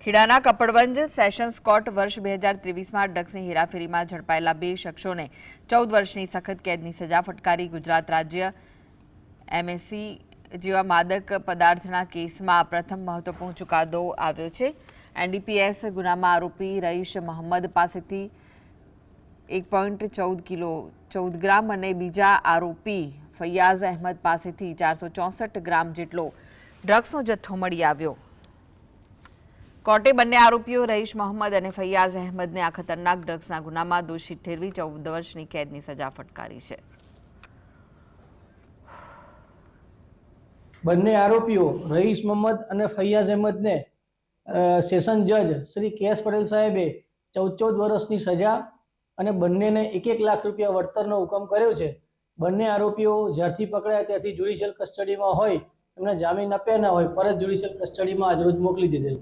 ખેડાના Kapadvanj sessions court વર્ષ 2023માં ડ્રગ્સની હેરાફેરીમાં ઝડપાયેલા 2 શખ્સોને 14 વર્ષની સખત કેદની સજા ફટકારી। ગુજરાત રાજ્ય એમએસસી જેવા માદક પદાર્થના કેસમાં પ્રથમ મહત્વપૂર્ણ ચુકાદો આવ્યો છે। એનડીપીએસ ગુનામાં આરોપી રઈશ મહંમદ પાસેથી 1.14 ગ્રામ અને બીજા આરોપી ફૈયાઝ અહેમદ પાસેથી 464 ગ્રામ જેટલો ડ્રગ્સનો જથ્થો મળી આવ્યો। કોર્ટે બંને આરોપીઓ રઈશ મહંમદ અને ફૈયાઝ અહેમદને આ ખતરનાક ડ્રગ્સના ગુનામાં દોષિત ઠેરવી 14 વર્ષની કેદની સજા ફટકારી છે। બંને આરોપીઓ રઈશ મહંમદ અને ફૈયાઝ અહેમદને સેશન જજ શ્રી કેએસ પટેલ સાહેબે 14 વર્ષની સજા અને બંનેને 1 લાખ રૂપિયા વળતરનો હુકમ કર્યો છે। બંને આરોપીઓ જ્યારથી પકડાયા ત્યારથી જ્યુડિશિયલ કસ્ટડીમાં હોય, એમને જામીન આપ્યા ના હોય, પરત જ્યુડિશિયલ કસ્ટડીમાં આજરોજ મોકલી દીધેલ।